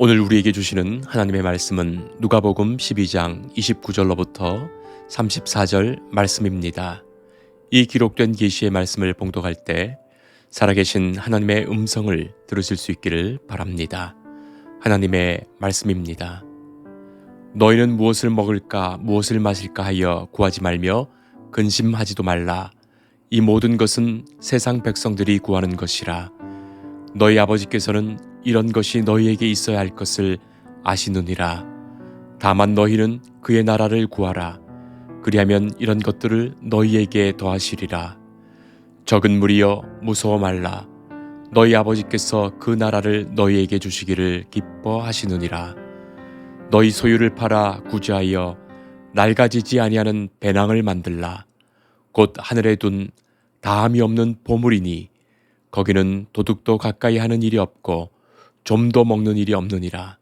오늘 우리에게 주시는 하나님의 말씀은 누가복음 12장 29절로부터 34절 말씀입니다. 이 기록된 계시의 말씀을 봉독할 때 살아계신 하나님의 음성을 들으실 수 있기를 바랍니다. 하나님의 말씀입니다. 너희는 무엇을 먹을까 무엇을 마실까 하여 구하지 말며 근심하지도 말라. 이 모든 것은 세상 백성들이 구하는 것이라. 너희 아버지께서는 이런 것이 너희에게 있어야 할 것을 아시느니라. 다만 너희는 그의 나라를 구하라. 그리하면 이런 것들을 너희에게 더하시리라. 적은 무리여 무서워 말라. 너희 아버지께서 그 나라를 너희에게 주시기를 기뻐하시느니라. 너희 소유를 팔아 구제하여 낡아지지 아니하는 배낭을 만들라. 곧 하늘에 둔 다함이 없는 보물이니 거기는 도둑도 가까이 하는 일이 없고 좀도 먹는 일이 없느니라.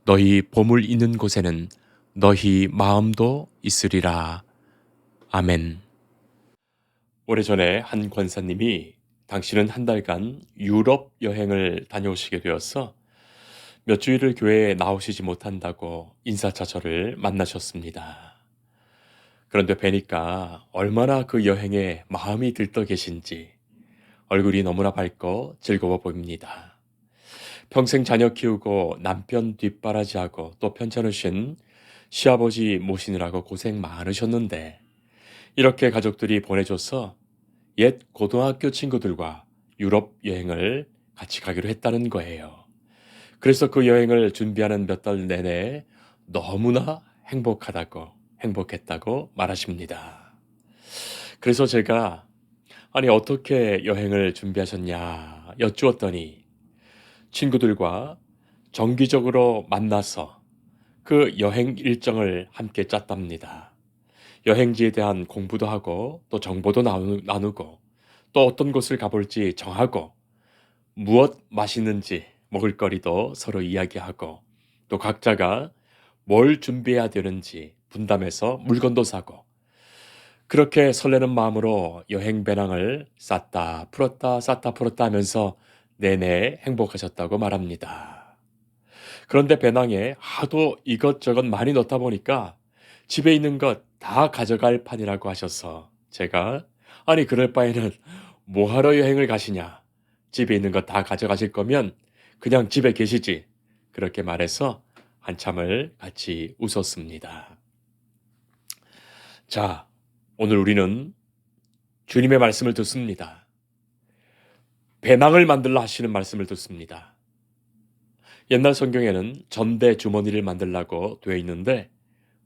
너희 보물 있는 곳에는 너희 마음도 있으리라. 아멘. 오래전에 한 권사님이 당신은 한 달간 유럽 여행을 다녀오시게 되어서 몇 주일을 교회에 나오시지 못한다고 인사차절을 만나셨습니다. 그런데 뵈니까 얼마나 그 여행에 마음이 들떠 계신지 얼굴이 너무나 밝고 즐거워 보입니다. 평생 자녀 키우고 남편 뒷바라지하고 또 편찮으신 시아버지 모시느라고 고생 많으셨는데 이렇게 가족들이 보내줘서 옛 고등학교 친구들과 유럽 여행을 같이 가기로 했다는 거예요. 그래서 그 여행을 준비하는 몇 달 내내 너무나 행복했다고 말하십니다. 그래서 제가 아니 어떻게 여행을 준비하셨냐 여쭈었더니 친구들과 정기적으로 만나서 그 여행 일정을 함께 짰답니다. 여행지에 대한 공부도 하고 또 정보도 나누고 또 어떤 곳을 가볼지 정하고 무엇 맛있는지 먹을거리도 서로 이야기하고 또 각자가 뭘 준비해야 되는지 분담해서 물건도 사고 그렇게 설레는 마음으로 여행 배낭을 쌌다 풀었다 하면서 내내 행복하셨다고 말합니다. 그런데 배낭에 하도 이것저것 많이 넣다 보니까 집에 있는 것 다 가져갈 판이라고 하셔서 제가 아니 그럴 바에는 뭐하러 여행을 가시냐. 집에 있는 것 다 가져가실 거면 그냥 집에 계시지. 그렇게 말해서 한참을 같이 웃었습니다. 자, 오늘 우리는 주님의 말씀을 듣습니다. 배낭을 만들라 하시는 말씀을 듣습니다. 옛날 성경에는 전대 주머니를 만들라고 되어 있는데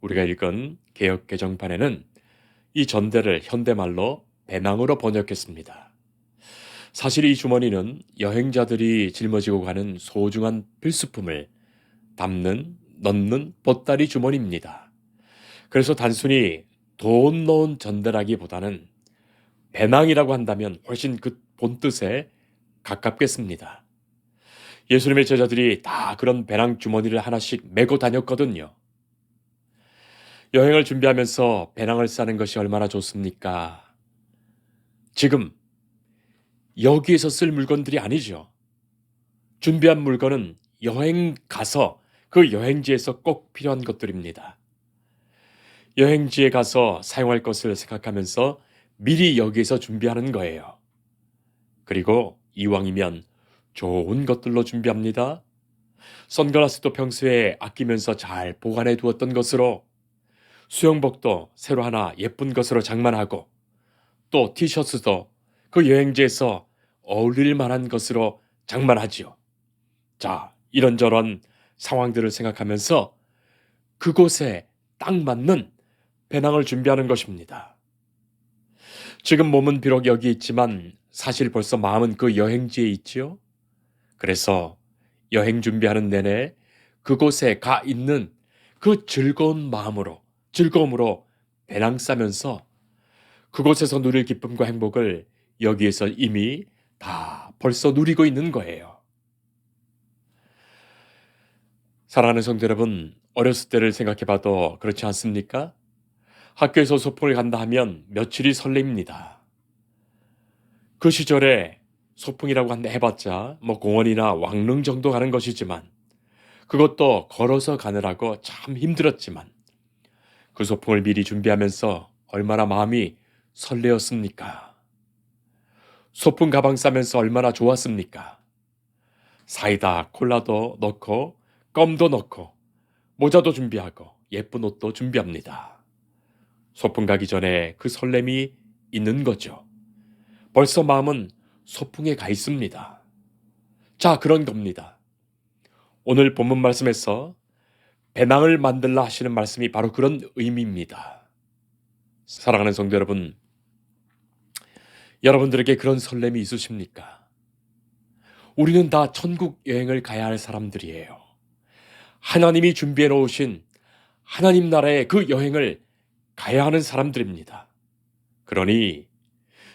우리가 읽은 개역 개정판에는 이 전대를 현대말로 배낭으로 번역했습니다. 사실 이 주머니는 여행자들이 짊어지고 가는 소중한 필수품을 넣는 보따리 주머니입니다. 그래서 단순히 돈 넣은 전대라기보다는 배낭이라고 한다면 훨씬 그 본뜻에 가깝겠습니다. 예수님의 제자들이 다 그런 배낭 주머니를 하나씩 메고 다녔거든요. 여행을 준비하면서 배낭을 싸는 것이 얼마나 좋습니까? 지금 여기에서 쓸 물건들이 아니죠. 준비한 물건은 여행 가서 그 여행지에서 꼭 필요한 것들입니다. 여행지에 가서 사용할 것을 생각하면서 미리 여기에서 준비하는 거예요. 그리고 이왕이면 좋은 것들로 준비합니다. 선글라스도 평소에 아끼면서 잘 보관해 두었던 것으로 수영복도 새로 하나 예쁜 것으로 장만하고 또 티셔츠도 그 여행지에서 어울릴 만한 것으로 장만하지요. 자, 이런저런 상황들을 생각하면서 그곳에 딱 맞는 배낭을 준비하는 것입니다. 지금 몸은 비록 여기 있지만 사실 벌써 마음은 그 여행지에 있지요. 그래서 여행 준비하는 내내 그곳에 가 있는 그 즐거움으로 배낭 싸면서 그곳에서 누릴 기쁨과 행복을 여기에서 이미 다 벌써 누리고 있는 거예요. 사랑하는 성도 여러분, 어렸을 때를 생각해봐도 그렇지 않습니까? 학교에서 소풍을 간다 하면 며칠이 설레입니다. 그 시절에 소풍이라고 한다 해봤자 공원이나 왕릉 정도 가는 것이지만 그것도 걸어서 가느라고 참 힘들었지만 그 소풍을 미리 준비하면서 얼마나 마음이 설레었습니까? 소풍 가방 싸면서 얼마나 좋았습니까? 사이다, 콜라도 넣고 껌도 넣고 모자도 준비하고 예쁜 옷도 준비합니다. 소풍 가기 전에 그 설렘이 있는 거죠. 벌써 마음은 소풍에 가 있습니다. 자, 그런 겁니다. 오늘 본문 말씀에서 배낭을 만들라 하시는 말씀이 바로 그런 의미입니다. 사랑하는 성도 여러분, 여러분들에게 그런 설렘이 있으십니까? 우리는 다 천국 여행을 가야 할 사람들이에요. 하나님이 준비해 놓으신 하나님 나라의 그 여행을 가야 하는 사람들입니다. 그러니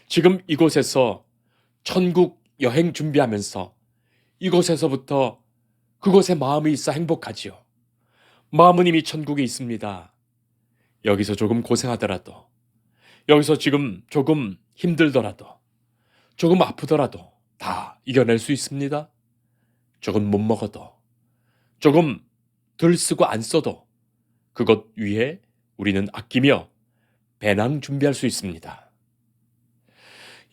지금 이곳에서 천국 여행 준비하면서 이곳에서부터 그곳에 마음이 있어 행복하지요. 마음은 이미 천국에 있습니다. 여기서 조금 고생하더라도, 여기서 지금 조금 힘들더라도, 조금 아프더라도 다 이겨낼 수 있습니다. 조금 못 먹어도, 조금 덜 쓰고 안 써도 그것 위에 우리는 아끼며 배낭 준비할 수 있습니다.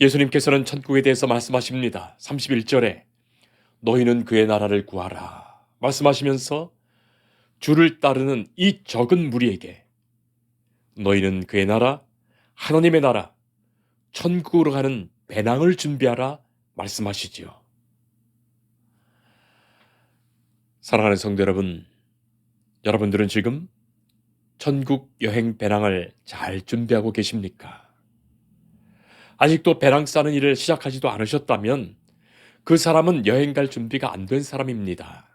예수님께서는 천국에 대해서 말씀하십니다. 31절에 너희는 그의 나라를 구하라 말씀하시면서 주를 따르는 이 적은 무리에게 너희는 그의 나라, 하나님의 나라, 천국으로 가는 배낭을 준비하라 말씀하시지요. 사랑하는 성도 여러분, 여러분들은 지금 천국 여행 배낭을 잘 준비하고 계십니까? 아직도 배낭 싸는 일을 시작하지도 않으셨다면 그 사람은 여행 갈 준비가 안 된 사람입니다.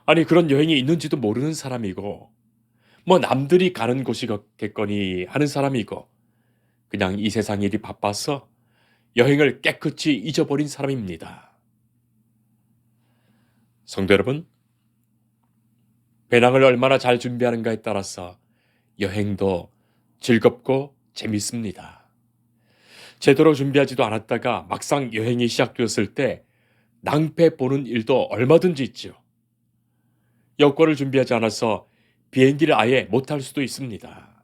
아니, 그런 여행이 있는지도 모르는 사람이고, 뭐 남들이 가는 곳이겠거니 하는 사람이고, 그냥 이 세상 일이 바빠서 여행을 깨끗이 잊어버린 사람입니다. 성도 여러분, 배낭을 얼마나 잘 준비하는가에 따라서 여행도 즐겁고 재밌습니다. 제대로 준비하지도 않았다가 막상 여행이 시작되었을 때 낭패 보는 일도 얼마든지 있죠. 여권을 준비하지 않아서 비행기를 아예 못할 수도 있습니다.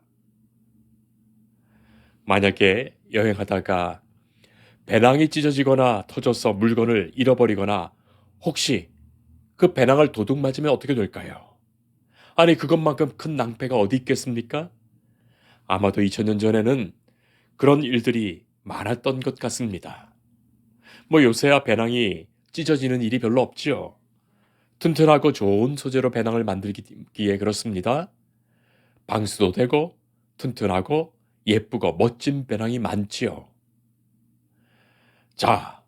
만약에 여행하다가 배낭이 찢어지거나 터져서 물건을 잃어버리거나 혹시 그 배낭을 도둑 맞으면 어떻게 될까요? 아니, 그것만큼 큰 낭패가 어디 있겠습니까? 아마도 2000년 전에는 그런 일들이 많았던 것 같습니다. 뭐 요새야 배낭이 찢어지는 일이 별로 없지요. 튼튼하고 좋은 소재로 배낭을 만들기에 그렇습니다. 방수도 되고 튼튼하고 예쁘고 멋진 배낭이 많지요. 자,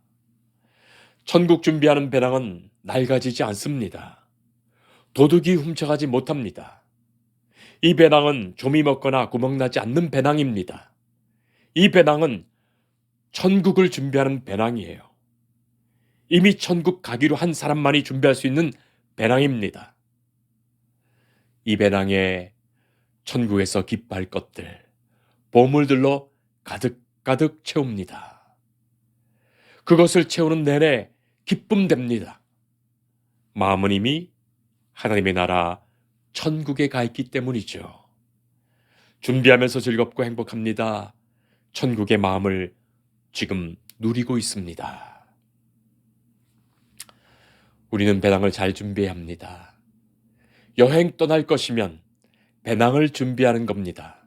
천국 준비하는 배낭은 낡아지지 않습니다. 도둑이 훔쳐가지 못합니다. 이 배낭은 좀이 먹거나 구멍나지 않는 배낭입니다. 이 배낭은 천국을 준비하는 배낭이에요. 이미 천국 가기로 한 사람만이 준비할 수 있는 배낭입니다. 이 배낭에 천국에서 기뻐할 것들, 보물들로 가득가득 채웁니다. 그것을 채우는 내내 기쁨됩니다. 마음은 이미 하나님의 나라 천국에 가 있기 때문이죠. 준비하면서 즐겁고 행복합니다. 천국의 마음을 지금 누리고 있습니다. 우리는 배낭을 잘 준비해야 합니다. 여행 떠날 것이면 배낭을 준비하는 겁니다.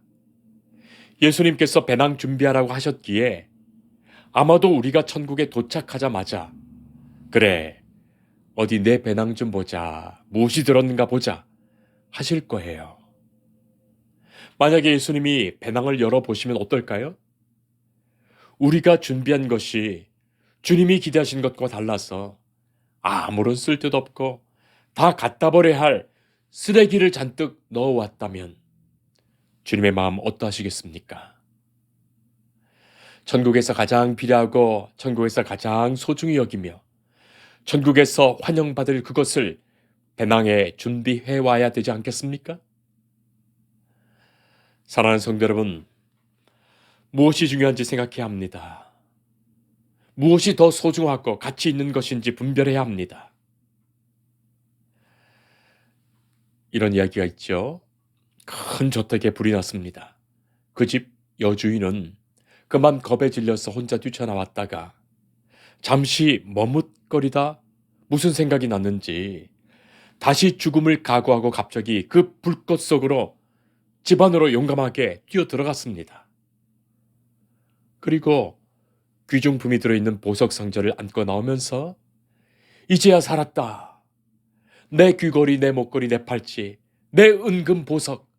예수님께서 배낭 준비하라고 하셨기에 아마도 우리가 천국에 도착하자마자 그래, 어디 내 배낭 좀 보자, 무엇이 들었는가 보자 하실 거예요. 만약에 예수님이 배낭을 열어보시면 어떨까요? 우리가 준비한 것이 주님이 기대하신 것과 달라서 아무런 쓸데도 없고 다 갖다 버려야 할 쓰레기를 잔뜩 넣어왔다면 주님의 마음 어떠하시겠습니까? 천국에서 가장 필요하고 천국에서 가장 소중히 여기며 천국에서 환영받을 그것을 배낭에 준비해 와야 되지 않겠습니까? 사랑하는 성도 여러분, 무엇이 중요한지 생각해야 합니다. 무엇이 더 소중하고 가치 있는 것인지 분별해야 합니다. 이런 이야기가 있죠. 큰 저택에 불이 났습니다. 그 집 여주인은 그만 겁에 질려서 혼자 뛰쳐나왔다가 잠시 머뭇거리다 무슨 생각이 났는지 다시 죽음을 각오하고 갑자기 그 불꽃 속으로 집 안으로 용감하게 뛰어 들어갔습니다. 그리고 귀중품이 들어있는 보석 상자를 안고 나오면서 이제야 살았다. 내 귀걸이, 내 목걸이, 내 팔찌, 내 은금 보석,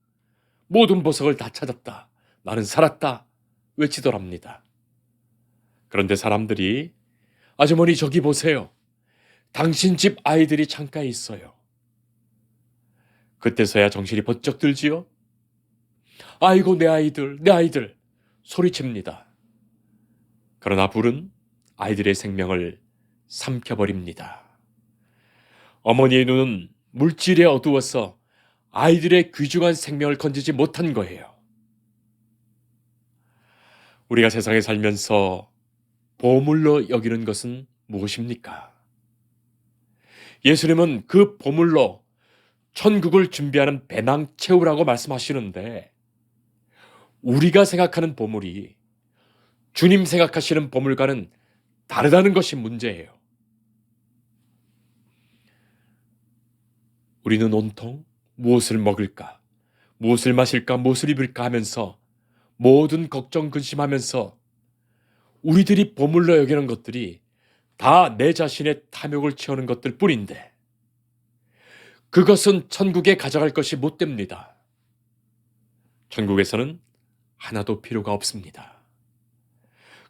모든 보석을 다 찾았다. 나는 살았다. 외치더랍니다. 그런데 사람들이 아주머니 저기 보세요. 당신 집 아이들이 창가에 있어요. 그때서야 정신이 번쩍 들지요. 아이고 내 아이들, 내 아이들 소리칩니다. 그러나 불은 아이들의 생명을 삼켜버립니다. 어머니의 눈은 물질에 어두워서 아이들의 귀중한 생명을 건지지 못한 거예요. 우리가 세상에 살면서 보물로 여기는 것은 무엇입니까? 예수님은 그 보물로 천국을 준비하는 배낭 채우라고 말씀하시는데 우리가 생각하는 보물이 주님 생각하시는 보물과는 다르다는 것이 문제예요. 우리는 온통 무엇을 먹을까, 무엇을 마실까, 무엇을 입을까 하면서 모든 걱정 근심하면서 우리들이 보물로 여기는 것들이 다 내 자신의 탐욕을 채우는 것들 뿐인데 그것은 천국에 가져갈 것이 못 됩니다. 천국에서는 하나도 필요가 없습니다.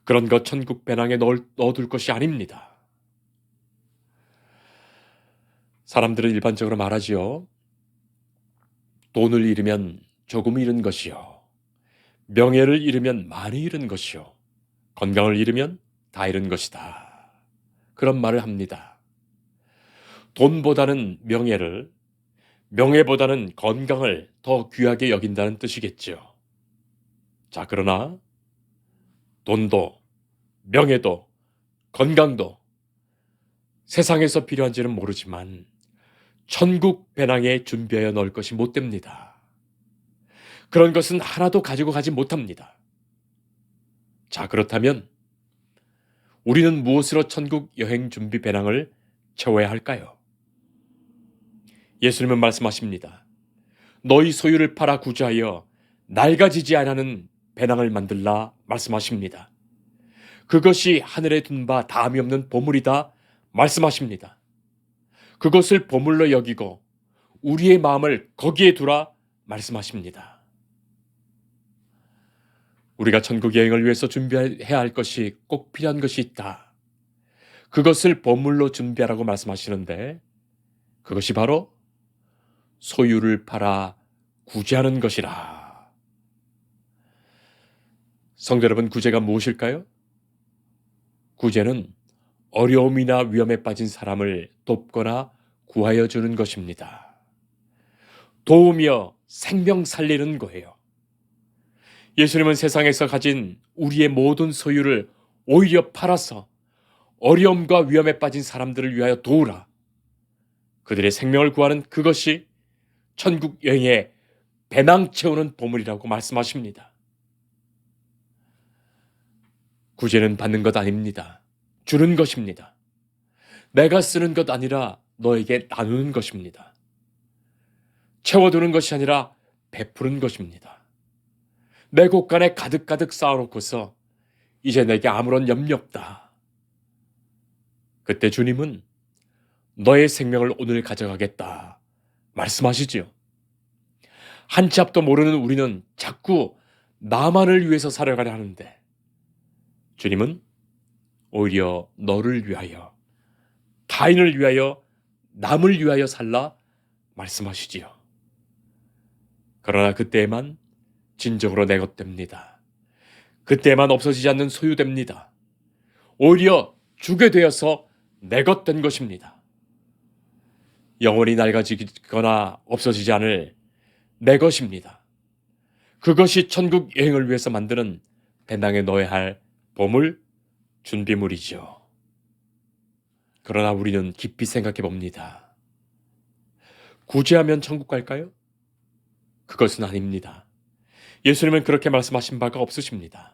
그런 것 천국 배낭에 넣어둘 것이 아닙니다. 사람들은 일반적으로 말하지요. 돈을 잃으면 조금 잃은 것이요. 명예를 잃으면 많이 잃은 것이요. 건강을 잃으면 다 잃은 것이다. 그런 말을 합니다. 돈보다는 명예를, 명예보다는 건강을 더 귀하게 여긴다는 뜻이겠죠. 자, 그러나 돈도, 명예도, 건강도 세상에서 필요한지는 모르지만 천국 배낭에 준비하여 넣을 것이 못 됩니다. 그런 것은 하나도 가지고 가지 못합니다. 자, 그렇다면 우리는 무엇으로 천국 여행 준비 배낭을 채워야 할까요? 예수님은 말씀하십니다. 너희 소유를 팔아 구제하여 낡아지지 않는 배낭을 만들라 말씀하십니다. 그것이 하늘에 둔 바 다함이 없는 보물이다 말씀하십니다. 그것을 보물로 여기고 우리의 마음을 거기에 두라 말씀하십니다. 우리가 천국 여행을 위해서 준비해야 할 것이 꼭 필요한 것이 있다. 그것을 보물로 준비하라고 말씀하시는데 그것이 바로 소유를 팔아 구제하는 것이라. 성도 여러분, 구제가 무엇일까요? 구제는 어려움이나 위험에 빠진 사람을 돕거나 구하여 주는 것입니다. 도우며 생명 살리는 거예요. 예수님은 세상에서 가진 우리의 모든 소유를 오히려 팔아서 어려움과 위험에 빠진 사람들을 위하여 도우라. 그들의 생명을 구하는 그것이 천국 여행의 배낭 채우는 보물이라고 말씀하십니다. 구제는 받는 것 아닙니다. 주는 것입니다. 내가 쓰는 것 아니라 너에게 나누는 것입니다. 채워두는 것이 아니라 베푸는 것입니다. 내 곳간에 가득가득 쌓아놓고서 이제 내게 아무런 염려 없다. 그때 주님은 너의 생명을 오늘 가져가겠다 말씀하시지요. 한 치 앞도 모르는 우리는 자꾸 나만을 위해서 살아가려 하는데 주님은 오히려 너를 위하여, 타인을 위하여, 남을 위하여 살라 말씀하시지요. 그러나 그때에만 진정으로 내 것 됩니다. 그때에만 없어지지 않는 소유됩니다. 오히려 주게 되어서 내 것 된 것입니다. 영원히 낡아지거나 없어지지 않을 내 것입니다. 그것이 천국 여행을 위해서 만드는 배낭에 넣어야 할 보물, 준비물이죠. 그러나 우리는 깊이 생각해 봅니다. 구제하면 천국 갈까요? 그것은 아닙니다. 예수님은 그렇게 말씀하신 바가 없으십니다.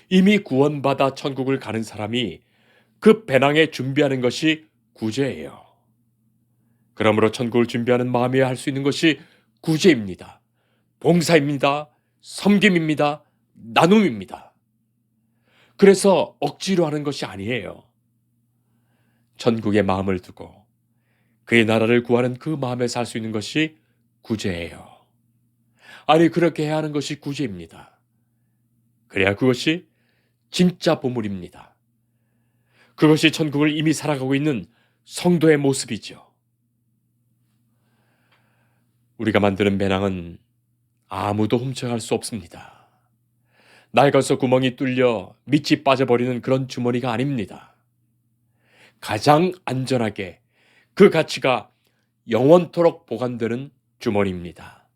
이미 구원받아 천국을 가는 사람이 그 배낭에 준비하는 것이 구제예요. 그러므로 천국을 준비하는 마음이야 할 수 있는 것이 구제입니다. 봉사입니다. 섬김입니다. 나눔입니다. 그래서 억지로 하는 것이 아니에요. 천국의 마음을 두고 그의 나라를 구하는 그 마음에 살 수 있는 것이 구제예요. 아니, 그렇게 해야 하는 것이 구제입니다. 그래야 그것이 진짜 보물입니다. 그것이 천국을 이미 살아가고 있는 성도의 모습이죠. 우리가 만드는 배낭은 아무도 훔쳐갈 수 없습니다. 낡아서 구멍이 뚫려 밑이 빠져버리는 그런 주머니가 아닙니다. 가장 안전하게 그 가치가 영원토록 보관되는 주머니입니다.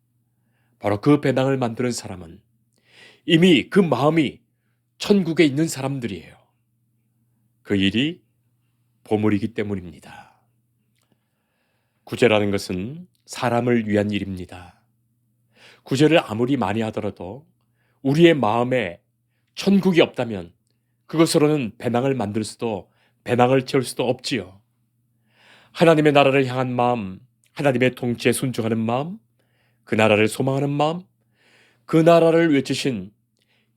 바로 그 배낭을 만드는 사람은 이미 그 마음이 천국에 있는 사람들이에요. 그 일이 보물이기 때문입니다. 구제라는 것은 사람을 위한 일입니다. 구제를 아무리 많이 하더라도 우리의 마음에 천국이 없다면 그것으로는 배낭을 만들 수도 배낭을 채울 수도 없지요. 하나님의 나라를 향한 마음, 하나님의 통치에 순종하는 마음, 그 나라를 소망하는 마음, 그 나라를 외치신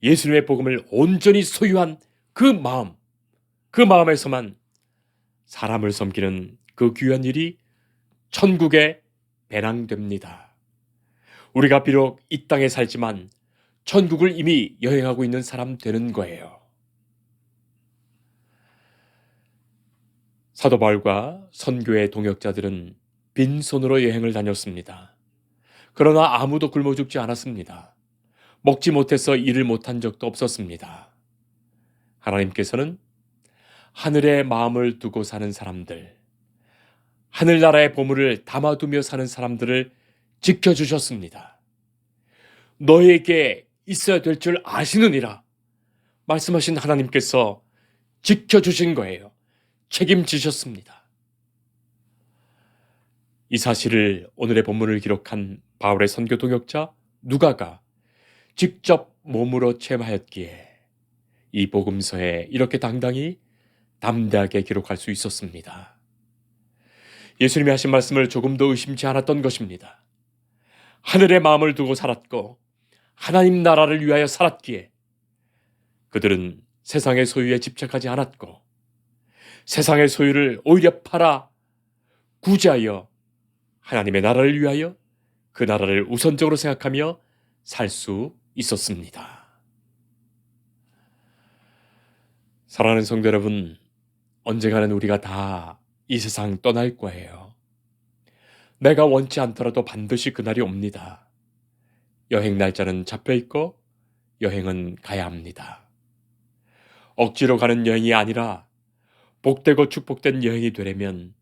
예수님의 복음을 온전히 소유한 그 마음, 그 마음에서만 사람을 섬기는 그 귀한 일이 천국에 배낭됩니다. 우리가 비록 이 땅에 살지만 천국을 이미 여행하고 있는 사람 되는 거예요. 사도 바울과 선교의 동역자들은 빈손으로 여행을 다녔습니다. 그러나 아무도 굶어 죽지 않았습니다. 먹지 못해서 일을 못한 적도 없었습니다. 하나님께서는 하늘의 마음을 두고 사는 사람들, 하늘나라의 보물을 담아두며 사는 사람들을 지켜주셨습니다. 너에게 있어야 될 줄 아시느니라 말씀하신 하나님께서 지켜주신 거예요. 책임지셨습니다. 이 사실을 오늘의 본문을 기록한 바울의 선교 동역자 누가가 직접 몸으로 체험하였기에 이 복음서에 이렇게 당당히 담대하게 기록할 수 있었습니다. 예수님이 하신 말씀을 조금도 의심치 않았던 것입니다. 하늘의 마음을 두고 살았고 하나님 나라를 위하여 살았기에 그들은 세상의 소유에 집착하지 않았고 세상의 소유를 오히려 팔아 구제하여 하나님의 나라를 위하여 그 나라를 우선적으로 생각하며 살 수 있었습니다. 사랑하는 성도 여러분, 언젠가는 우리가 다 이 세상 떠날 거예요. 내가 원치 않더라도 반드시 그날이 옵니다. 여행 날짜는 잡혀있고 여행은 가야 합니다. 억지로 가는 여행이 아니라 복되고 축복된 여행이 되려면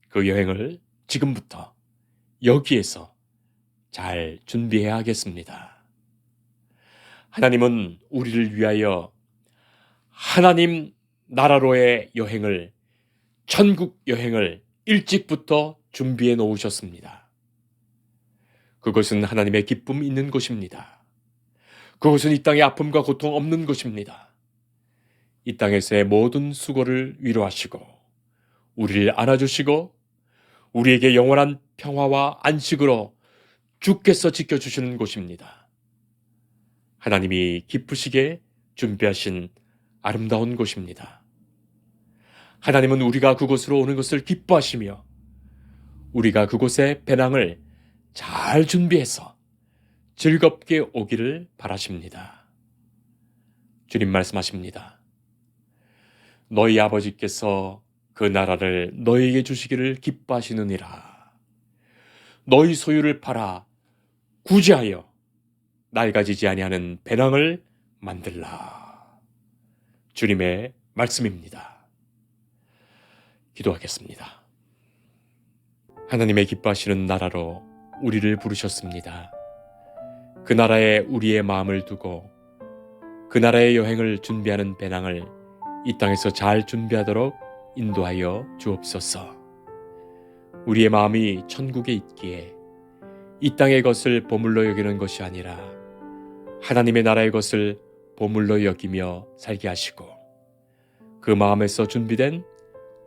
그 여행을 지금부터 여기에서 잘 준비해야 하겠습니다. 하나님은 우리를 위하여 하나님 나라로의 여행을, 천국 여행을 일찍부터 준비해 놓으셨습니다. 그것은 하나님의 기쁨 있는 곳입니다. 그것은 이 땅의 아픔과 고통 없는 곳입니다. 이 땅에서의 모든 수고를 위로하시고 우리를 안아주시고 우리에게 영원한 평화와 안식으로 주께서 지켜주시는 곳입니다. 하나님이 기쁘시게 준비하신 아름다운 곳입니다. 하나님은 우리가 그곳으로 오는 것을 기뻐하시며 우리가 그곳에 배낭을 잘 준비해서 즐겁게 오기를 바라십니다. 주님 말씀하십니다. 너희 아버지께서 그 나라를 너희에게 주시기를 기뻐하시느니라. 너희 소유를 팔아 구제하여 낡아지지 아니하는 배낭을 만들라. 주님의 말씀입니다. 기도하겠습니다. 하나님의 기뻐하시는 나라로 우리를 부르셨습니다. 그 나라에 우리의 마음을 두고 그 나라의 여행을 준비하는 배낭을 이 땅에서 잘 준비하도록 인도하여 주옵소서. 우리의 마음이 천국에 있기에 이 땅의 것을 보물로 여기는 것이 아니라 하나님의 나라의 것을 보물로 여기며 살게 하시고 그 마음에서 준비된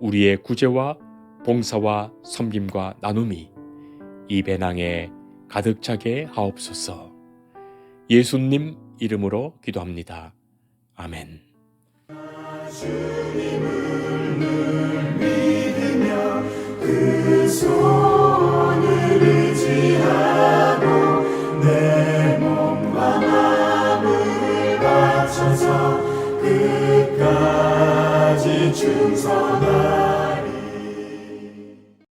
우리의 구제와 봉사와 섬김과 나눔이 이 배낭에 가득 차게 하옵소서. 예수님 이름으로 기도합니다. 아멘. 주님을 늘 믿으며 그 손을 의지하고 내 몸과 마음을 바쳐서 끝까지 충성하리.